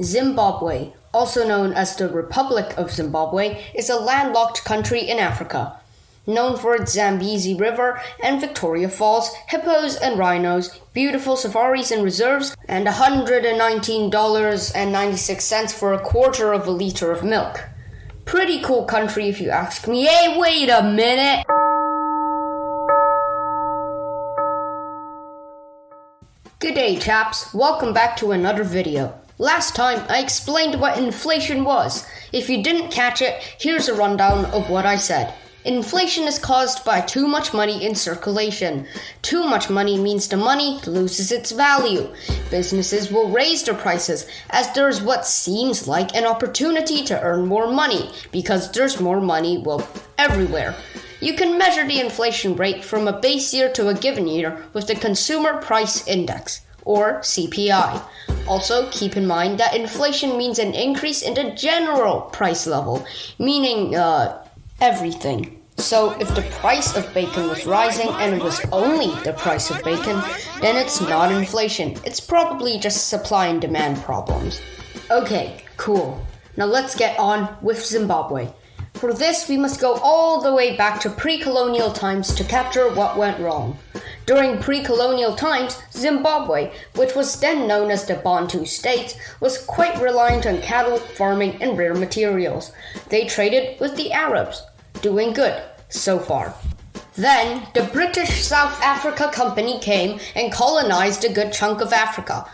Zimbabwe, also known as the Republic of Zimbabwe, is a landlocked country in Africa. Known for its Zambezi River and Victoria Falls, hippos and rhinos, beautiful safaris and reserves, and $119.96 for a quarter of a liter of milk. Pretty cool country if you ask me. Hey, wait a minute! Good day, chaps. Welcome back to another video. Last time, I explained what inflation was. If you didn't catch it, here's a rundown of what I said. Inflation is caused by too much money in circulation. Too much money means the money loses its value. Businesses will raise their prices as there's what seems like an opportunity to earn more money because there's more money, everywhere. You can measure the inflation rate from a base year to a given year with the Consumer Price Index, or CPI. Also, keep in mind that inflation means an increase in the general price level, meaning, everything. So if the price of bacon was rising and it was only the price of bacon, then it's not inflation. It's probably just supply and demand problems. Okay, cool. Now let's get on with Zimbabwe. For this, we must go all the way back to pre-colonial times to capture what went wrong. During pre-colonial times, Zimbabwe, which was then known as the Bantu state, was quite reliant on cattle, farming, and rare materials. They traded with the Arabs. Doing good, so far. Then, the British South Africa Company came and colonized a good chunk of Africa.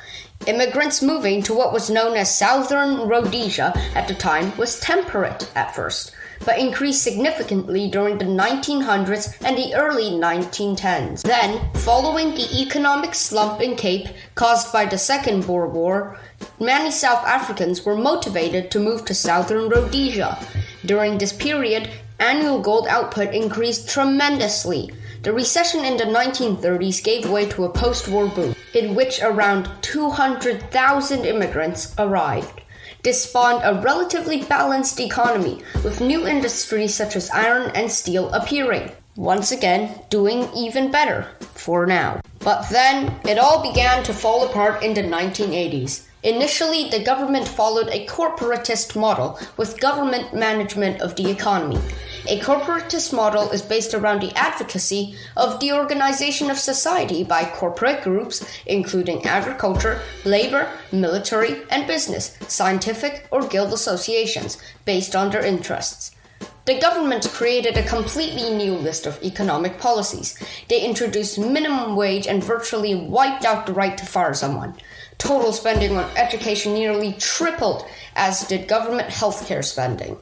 Immigrants moving to what was known as Southern Rhodesia at the time was temperate at first, but increased significantly during the 1900s and the early 1910s. Then, following the economic slump in Cape caused by the Second Boer War, many South Africans were motivated to move to Southern Rhodesia. During this period, annual gold output increased tremendously. The recession in the 1930s gave way to a post-war boom, in which around 200,000 immigrants arrived. This spawned a relatively balanced economy, with new industries such as iron and steel appearing. Once again, doing even better, for now. But then, it all began to fall apart in the 1980s. Initially, the government followed a corporatist model with government management of the economy. A corporatist model is based around the advocacy of the organization of society by corporate groups, including agriculture, labor, military, and business, scientific or guild associations, based on their interests. The government created a completely new list of economic policies. They introduced minimum wage and virtually wiped out the right to fire someone. Total spending on education nearly tripled, as did government healthcare spending.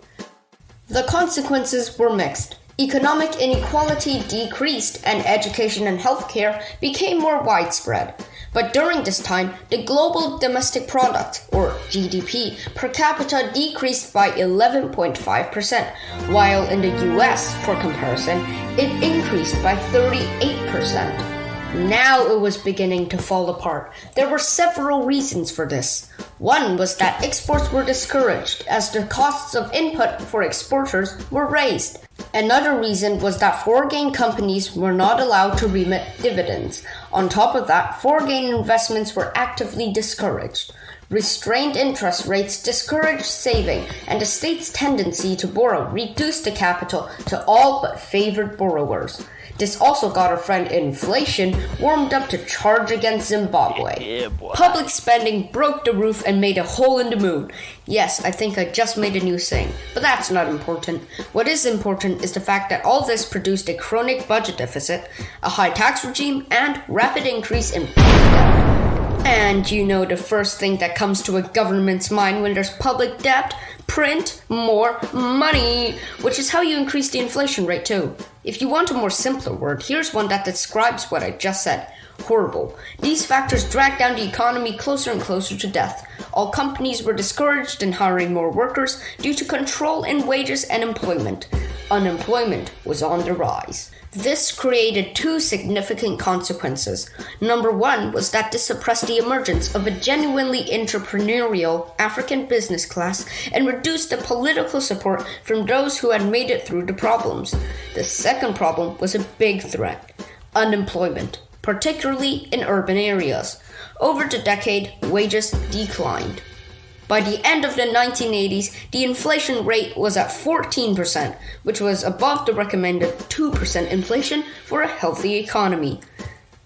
The consequences were mixed. Economic inequality decreased and education and healthcare became more widespread. But during this time, the global domestic product, or GDP, per capita decreased by 11.5%, while in the US, for comparison, it increased by 38%. Now it was beginning to fall apart. There were several reasons for this. One was that exports were discouraged as the costs of input for exporters were raised. Another reason was that foreign companies were not allowed to remit dividends. On top of that, foreign investments were actively discouraged. Restrained interest rates discouraged saving, and the state's tendency to borrow reduced the capital to all but favored borrowers. This also got our friend inflation warmed up to charge against Zimbabwe. Public spending broke the roof and made a hole in the moon. Yes, I think I just made a new saying, but that's not important. What is important is the fact that all this produced a chronic budget deficit, a high tax regime, and rapid increase in public debt. And you know the first thing that comes to a government's mind when there's public debt? Print more money, which is how you increase the inflation rate too. If you want a more simpler word, here's one that describes what I just said. Horrible. These factors dragged down the economy closer and closer to death. All companies were discouraged in hiring more workers due to control in wages and employment. Unemployment was on the rise. This created two significant consequences. Number one was that this suppressed the emergence of a genuinely entrepreneurial African business class and reduced the political support from those who had made it through the problems. The second problem was a big threat: unemployment, particularly in urban areas. Over the decade, wages declined. By the end of the 1980s, the inflation rate was at 14%, which was above the recommended 2% inflation for a healthy economy.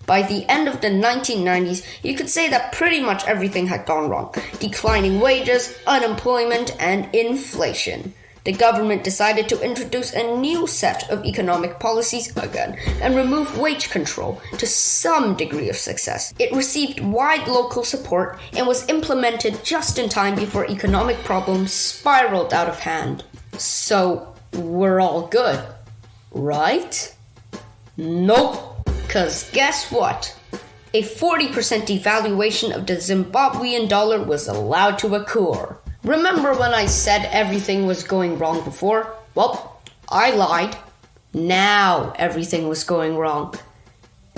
By the end of the 1990s, you could say that pretty much everything had gone wrong. Declining wages, unemployment, and inflation. The government decided to introduce a new set of economic policies again and remove wage control to some degree of success. It received wide local support and was implemented just in time before economic problems spiraled out of hand. So, we're all good, right? Nope. Because guess what? A 40% devaluation of the Zimbabwean dollar was allowed to occur. Remember when I said everything was going wrong before? Well, I lied. Now everything was going wrong.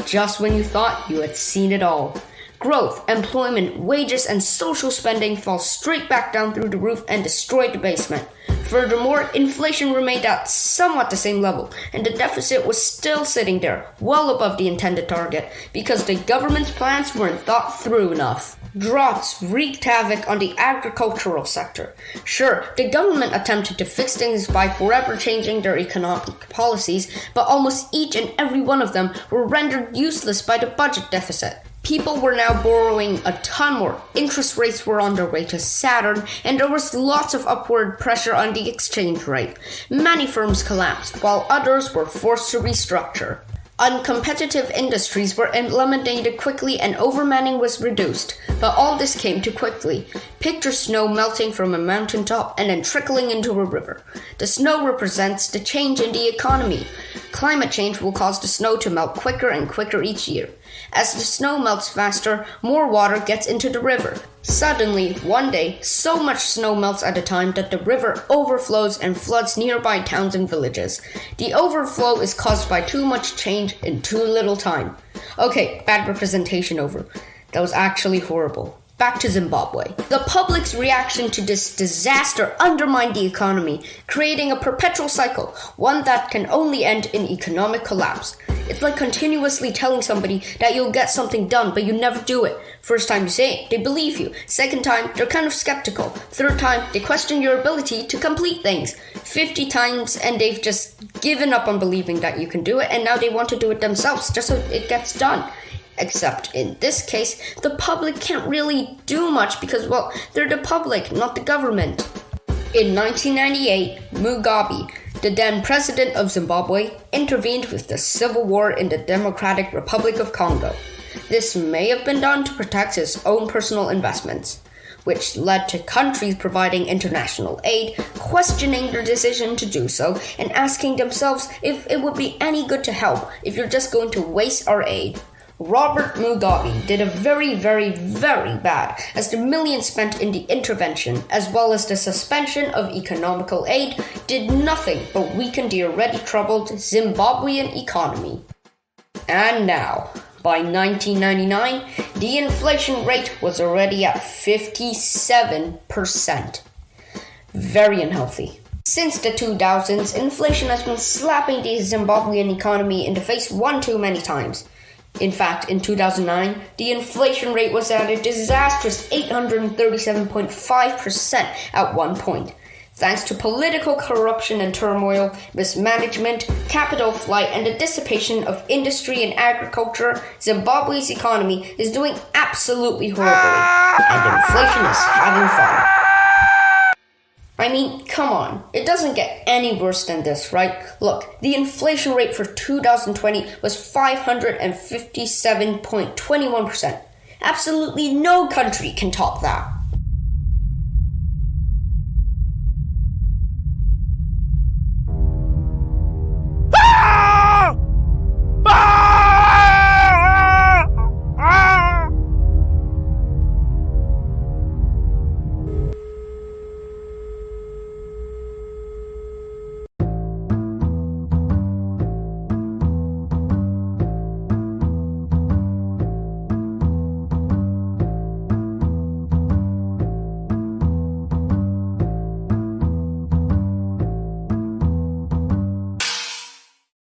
Just when you thought you had seen it all. Growth, employment, wages, and social spending fell straight back down through the roof and destroyed the basement. Furthermore, inflation remained at somewhat the same level, and the deficit was still sitting there, well above the intended target, because the government's plans weren't thought through enough. Droughts wreaked havoc on the agricultural sector. Sure, the government attempted to fix things by forever changing their economic policies, but almost each and every one of them were rendered useless by the budget deficit. People were now borrowing a ton more, interest rates were on their way to Saturn, and there was lots of upward pressure on the exchange rate. Many firms collapsed, while others were forced to restructure. Uncompetitive industries were eliminated quickly and overmanning was reduced, but all this came too quickly. Picture snow melting from a mountaintop and then trickling into a river. The snow represents the change in the economy. Climate change will cause the snow to melt quicker and quicker each year. As the snow melts faster, more water gets into the river. Suddenly, one day, so much snow melts at a time that the river overflows and floods nearby towns and villages. The overflow is caused by too much change in too little time. Okay, bad representation over. That was actually horrible. Back to Zimbabwe. The public's reaction to this disaster undermined the economy, creating a perpetual cycle, one that can only end in economic collapse. It's like continuously telling somebody that you'll get something done, but you never do it. First time you say it, they believe you. Second time, they're kind of skeptical. Third time, they question your ability to complete things. 50 times, and they've just given up on believing that you can do it, and now they want to do it themselves, just so it gets done. Except in this case, the public can't really do much because, well, they're the public, not the government. In 1998, Mugabe, the then president of Zimbabwe, intervened with the civil war in the Democratic Republic of Congo. This may have been done to protect his own personal investments, which led to countries providing international aid questioning their decision to do so and asking themselves if it would be any good to help if you're just going to waste our aid. Robert Mugabe did a very, very, very bad, as the millions spent in the intervention, as well as the suspension of economical aid, did nothing but weaken the already troubled Zimbabwean economy. And now, by 1999, the inflation rate was already at 57%. Very unhealthy. Since the 2000s, inflation has been slapping the Zimbabwean economy in the face one too many times. In fact, in 2009, the inflation rate was at a disastrous 837.5% at one point. Thanks to political corruption and turmoil, mismanagement, capital flight, and the dissipation of industry and agriculture, Zimbabwe's economy is doing absolutely horribly, and inflation is having fun. I mean, come on, it doesn't get any worse than this, right? Look, the inflation rate for 2020 was 557.21%. Absolutely no country can top that.